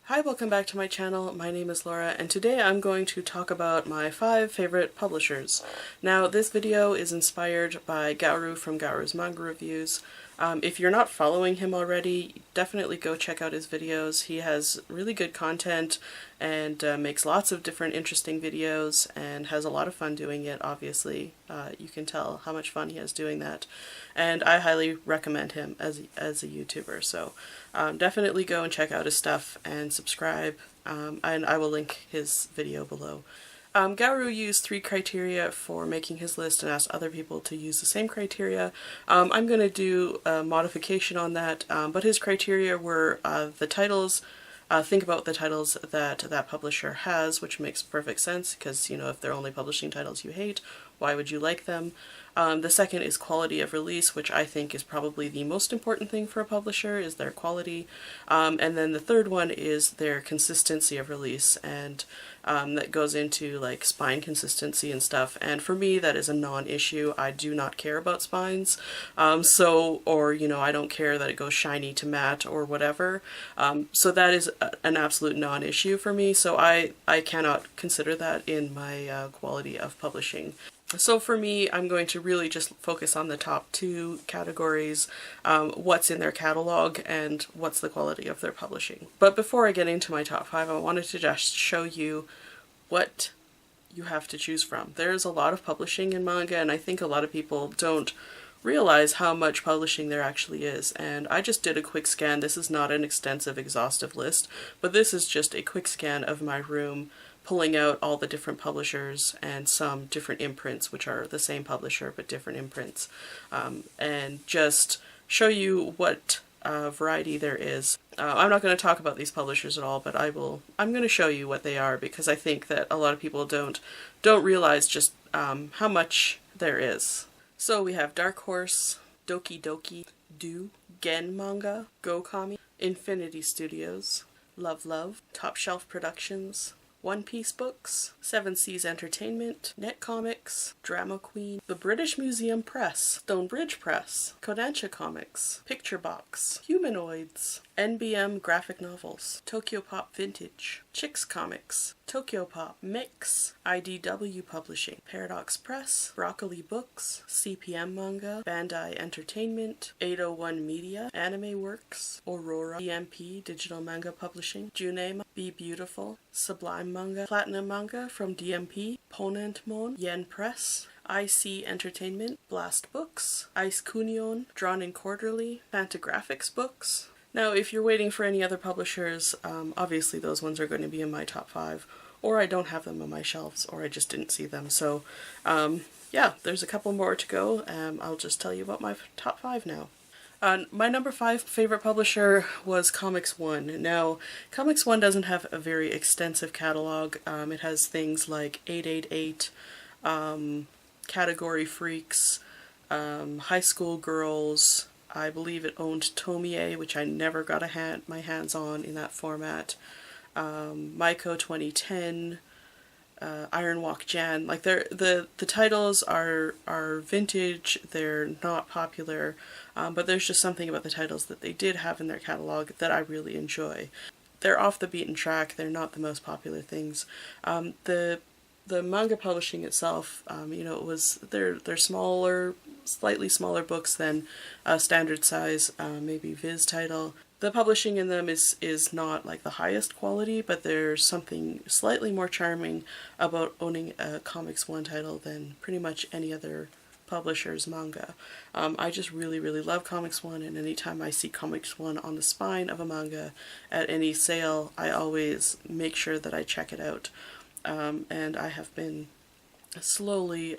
Hi, welcome back to my channel. My name is Laura, and today I'm going to talk about my 5 favorite publishers. Now, this video is inspired by Gaoru from Gaoru's Manga Reviews. If you're not following him already, definitely go check out his videos. He has really good content and makes lots of different interesting videos and has a lot of fun doing it, obviously. You can tell how much fun he has doing that. And I highly recommend him as a YouTuber, so definitely go and check out his stuff and subscribe, and I will link his video below. Gaoru used 3 criteria for making his list and asked other people to use the same criteria. I'm going to do a modification on that, but his criteria were the titles. Think about the titles that publisher has, which makes perfect sense because, you know, if they're only publishing titles you hate, why would you like them? The second is quality of release, which I think is probably the most important thing for a publisher, is their quality. And then the third one is their consistency of release, and that goes into like spine consistency and stuff. And for me, that is a non-issue. I do not care about spines. Or, you know, I don't care that it goes shiny to matte or whatever. So that is an absolute non-issue for me. So I cannot consider that in my quality of publishing. So for me, I'm going to really just focus on the top 2 categories, what's in their catalog and what's the quality of their publishing. But before I get into my top 5, I wanted to just show you what you have to choose from. There's a lot of publishing in manga, and I think a lot of people don't realize how much publishing there actually is. And I just did a quick scan. This is not an extensive, exhaustive list, but this is just a quick scan of my room, pulling out all the different publishers and some different imprints, which are the same publisher but different imprints, and just show you what variety there is. I'm not going to talk about these publishers at all, but I'm going to show you what they are, because I think that a lot of people don't realize just how much there is. So we have Dark Horse, Doki Doki, Do, Gen Manga, Go Kami, Infinity Studios, Love Love, Top Shelf Productions, One Piece Books, Seven Seas Entertainment, Net Comics, Drama Queen, The British Museum Press, Stonebridge Press, Kodansha Comics, Picture Box, Humanoids, NBM Graphic Novels, Tokyo Pop Vintage, Chicks Comics, Tokyo Pop, Mix, IDW Publishing, Paradox Press, Broccoli Books, CPM Manga, Bandai Entertainment, 801 Media, Anime Works, Aurora, DMP Digital Manga Publishing, Junema, Be Beautiful, Sublime Manga, Platinum Manga from DMP, Ponentmon, Yen Press, IC Entertainment, Blast Books, Ice Kunion, Drawn in Quarterly, Fantagraphics Books. Now, if you're waiting for any other publishers, obviously those ones are going to be in my top 5, or I don't have them on my shelves, or I just didn't see them. So, yeah, there's a couple more to go. I'll just tell you about my top 5 now. My number 5 favorite publisher was Comics One. Now, Comics One doesn't have a very extensive catalog. It has things like 888, Category Freaks, High School Girls. I believe it owned Tomie, which I never got my hands on in that format. Maiko 2010, Iron Walk Jan. Like the titles are vintage. They're not popular, but there's just something about the titles that they did have in their catalog that I really enjoy. They're off the beaten track. They're not the most popular things. The manga publishing itself, you know, they're smaller, slightly smaller books than a standard size, maybe Viz title. The publishing in them is not like the highest quality, but there's something slightly more charming about owning a Comics One title than pretty much any other publisher's manga. I just really, really love Comics One, and anytime I see Comics One on the spine of a manga at any sale, I always make sure that I check it out. And I have been slowly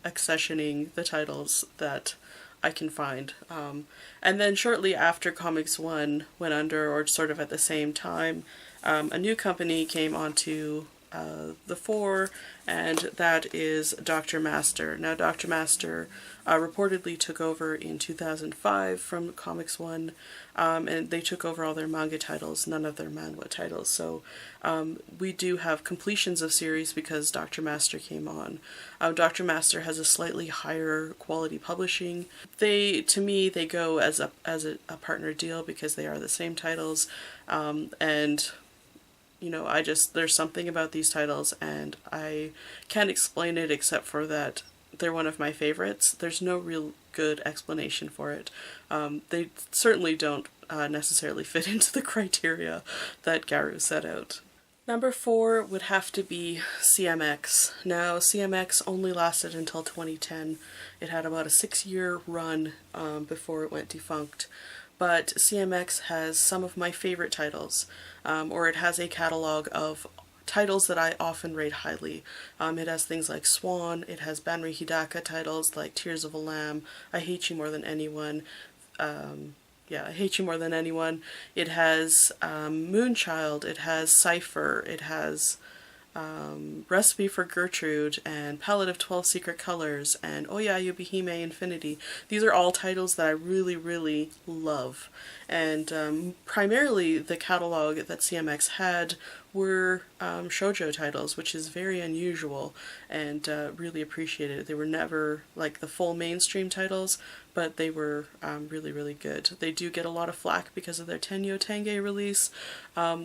accessioning the titles that I can find. And then shortly after Comics One went under, or sort of at the same time, a new company came onto the fore, and that is Dr. Master. Now, Dr. Master reportedly took over in 2005 from Comics One, and they took over all their manga titles, none of their manhwa titles. So we do have completions of series because Dr. Master came on. Dr. Master has a slightly higher quality publishing. To me, they go as a partner deal because they are the same titles, and you know, there's something about these titles and I can't explain it except for that they're one of my favorites. There's no real good explanation for it. They certainly don't necessarily fit into the criteria that Garu set out. Number 4 would have to be CMX. Now, CMX only lasted until 2010. It had about a 6-year run before it went defunct. But CMX has some of my favorite titles, or it has a catalog of titles that I often rate highly. It has things like Swan, it has Banri Hidaka titles like Tears of a Lamb, I Hate You More Than Anyone, I Hate You More Than Anyone. It has Moonchild, it has Cypher, it has Recipe for Gertrude, and Palette of 12 Secret Colors, and Oya Yubihime Infinity. These are all titles that I really, really love. And primarily the catalog that CMX had were shoujo titles, which is very unusual and really appreciated. They were never like the full mainstream titles, but they were really, really good. They do get a lot of flack because of their Tenyo Tenge release,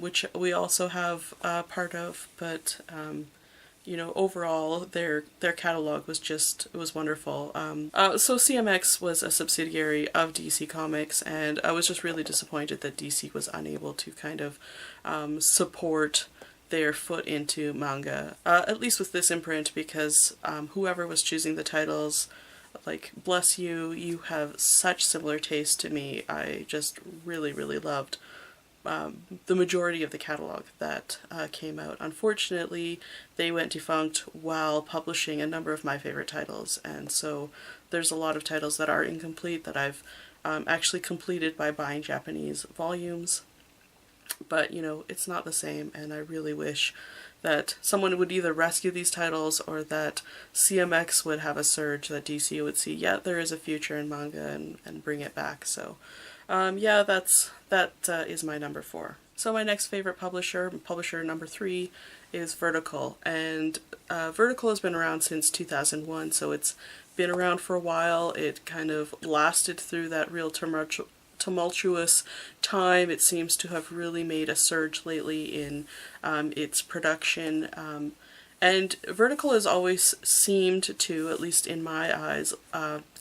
which we also have part of, but you know, overall their catalog was just, it was wonderful. So CMX was a subsidiary of DC Comics, and I was just really disappointed that DC was unable to kind of support their foot into manga, at least with this imprint, because whoever was choosing the titles, like, bless you, you have such similar taste to me. I just really, really loved the majority of the catalog that came out. Unfortunately, they went defunct while publishing a number of my favorite titles, and so there's a lot of titles that are incomplete that I've actually completed by buying Japanese volumes. But, you know, it's not the same, and I really wish that someone would either rescue these titles or that CMX would have a surge, that DC would see, yeah, there is a future in manga, and bring it back. So, yeah, that is my number 4. So my next favorite publisher number 3, is Vertical. And Vertical has been around since 2001, so it's been around for a while. It kind of lasted through that real tumultuous time. It seems to have really made a surge lately in its production, and Vertical has always seemed to, at least in my eyes,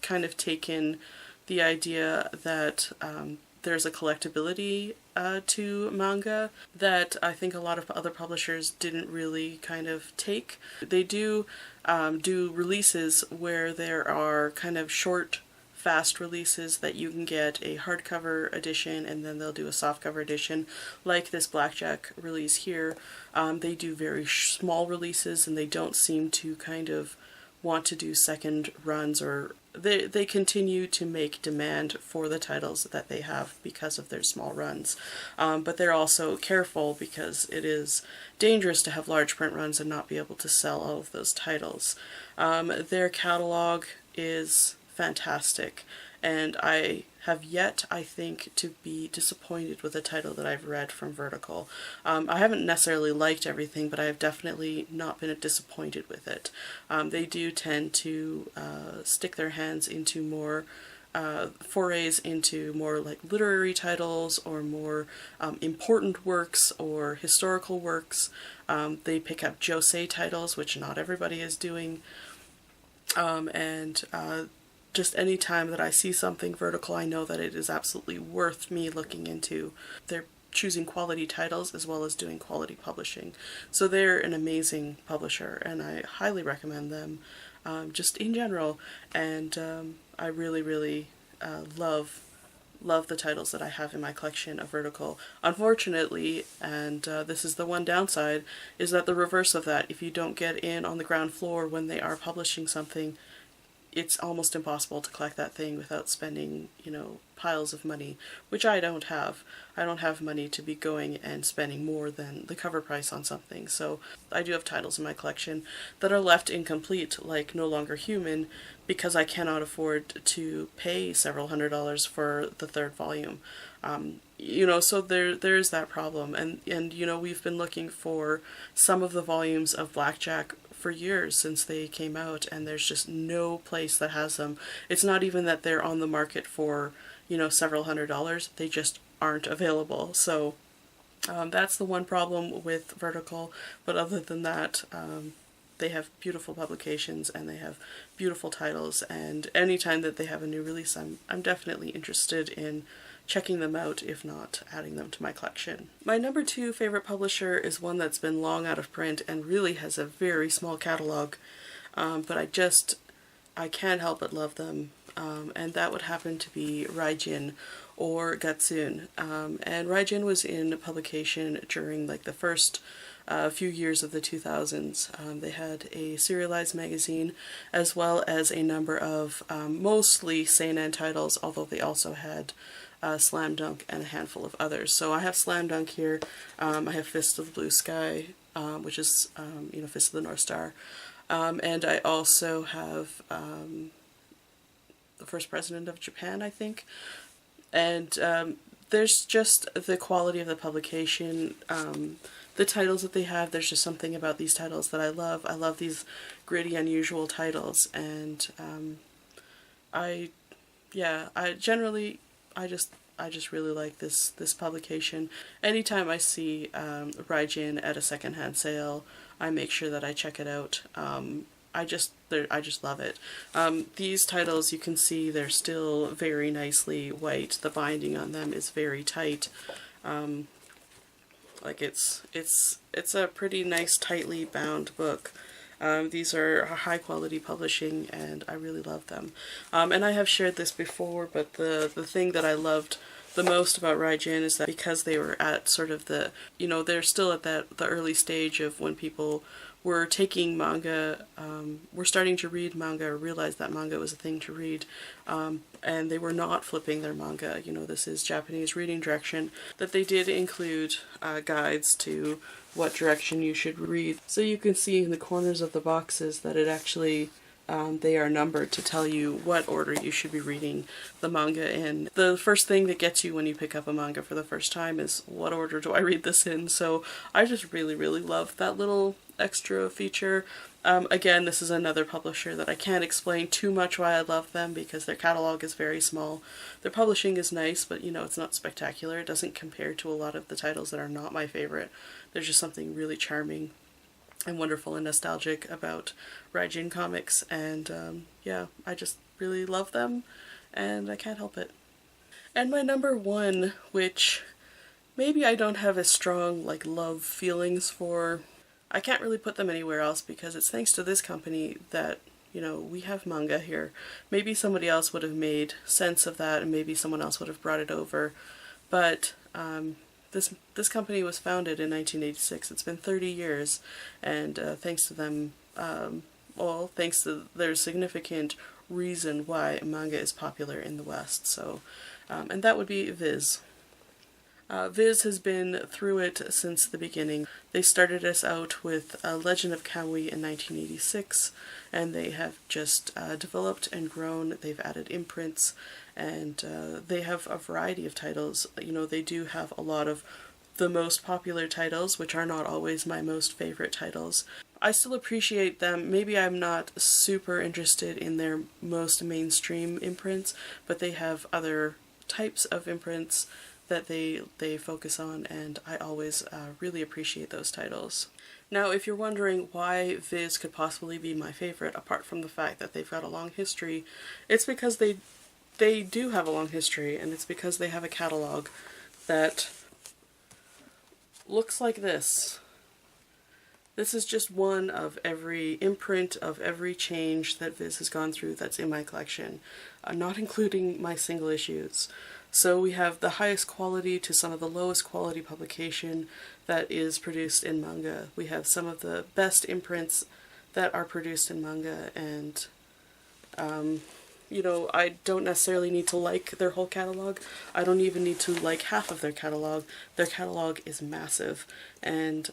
kind of taken the idea that there's a collectability to manga that I think a lot of other publishers didn't really kind of take. They do releases where there are kind of short, fast releases that you can get a hardcover edition, and then they'll do a softcover edition, like this Blackjack release here. They do very small releases, and they don't seem to kind of want to do second runs, or they continue to make demand for the titles that they have because of their small runs. But they're also careful because it is dangerous to have large print runs and not be able to sell all of those titles. Their catalog is fantastic, and I have yet, I think, to be disappointed with a title that I've read from Vertical. I haven't necessarily liked everything, but I have definitely not been disappointed with it. They do tend to stick their hands into more forays into more like literary titles, or more important works, or historical works. They pick up josei titles, which not everybody is doing, and just any time that I see something Vertical, I know that it is absolutely worth me looking into. They're choosing quality titles as well as doing quality publishing. So they're an amazing publisher, and I highly recommend them, just in general. And I really, really love the titles that I have in my collection of Vertical. Unfortunately, and this is the one downside, is that the reverse of that, if you don't get in on the ground floor when they are publishing something, it's almost impossible to collect that thing without spending, you know, piles of money, which I don't have. I don't have money to be going and spending more than the cover price on something. So I do have titles in my collection that are left incomplete, like No Longer Human, because I cannot afford to pay several $100s for the 3rd volume. You know, so there's that problem. And you know, we've been looking for some of the volumes of Blackjack for years since they came out, and there's just no place that has them. It's not even that they're on the market for, you know, several $100s, they just aren't available. So That's the one problem with Vertical, but other than that, they have beautiful publications and they have beautiful titles, and anytime that they have a new release, I'm definitely interested in checking them out, if not adding them to my collection. My number 2 favorite publisher is one that's been long out of print and really has a very small catalog, but I can't help but love them, and that would happen to be Raijin or Gatsun. And Raijin was in publication during like the first few years of the 2000s. They had a serialized magazine as well as a number of mostly seinen titles, although they also had Slam Dunk and a handful of others. So I have Slam Dunk here, I have Fist of the Blue Sky, which is, Fist of the North Star, and I also have the first president of Japan, I think. And there's just the quality of the publication, the titles that they have. There's just something about these titles that I love. I love these gritty, unusual titles, and I just really like this publication. Anytime I see Raijin at a secondhand sale, I make sure that I check it out. I just love it. These titles, you can see they're still very nicely white. The binding on them is very tight. Like it's a pretty nice, tightly bound book. These are high quality publishing and I really love them. And I have shared this before, but the thing that I loved the most about Raijin is that because they were at sort of the, they're still at the early stage of when people were taking manga, were starting to read manga, or realized that manga was a thing to read, and they were not flipping their manga. This is Japanese reading direction, that they did include guides to what direction you should read. So you can see in the corners of the boxes that it actually, they are numbered to tell you what order you should be reading the manga in. The first thing that gets you when you pick up a manga for the first time is, what order do I read this in? So I just really, really love that little extra feature. Again, this is another publisher that I can't explain too much why I love them, because their catalog is very small. Their publishing is nice, but it's not spectacular. It doesn't compare to a lot of the titles that are not my favorite. There's just something really charming and wonderful and nostalgic about Raijin comics, and yeah, I just really love them and I can't help it. And my number 1, which maybe I don't have as strong love feelings for, I can't really put them anywhere else because it's thanks to this company that we have manga here. Maybe somebody else would have made sense of that and maybe someone else would have brought it over, but this company was founded in 1986. It's been 30 years, and thanks to them, thanks to their significant reason why manga is popular in the West. So, and that would be Viz. Viz has been through it since the beginning. They started us out with Legend of Kamui in 1986, and they have just developed and grown. They've added imprints, and they have a variety of titles. They do have a lot of the most popular titles, which are not always my most favorite titles. I still appreciate them. Maybe I'm not super interested in their most mainstream imprints, but they have other types of imprints that they focus on, and I always really appreciate those titles. Now, if you're wondering why Viz could possibly be my favorite, apart from the fact that they've got a long history, it's because they do have a long history, and it's because they have a catalog that looks like this. This is just one of every imprint of every change that Viz has gone through that's in my collection, not including my single issues. So we have the highest quality to some of the lowest quality publication that is produced in manga. We have some of the best imprints that are produced in manga, and I don't necessarily need to like their whole catalog. I don't even need to like half of their catalog. Their catalog is massive, and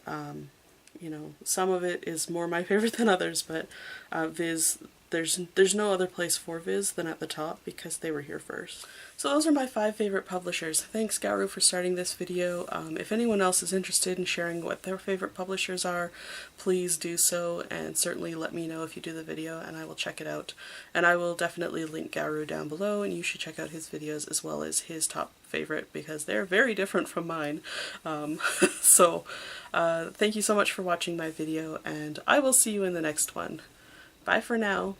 some of it is more my favorite than others, but Viz there's no other place for Viz than at the top because they were here first. So those are my 5 favorite publishers. Thanks Garu for starting this video. If anyone else is interested in sharing what their favorite publishers are, please do so, and certainly let me know if you do the video and I will check it out. And I will definitely link Garu down below, and you should check out his videos as well as his top favorite because they're very different from mine. Thank you so much for watching my video, and I will see you in the next one. Bye for now.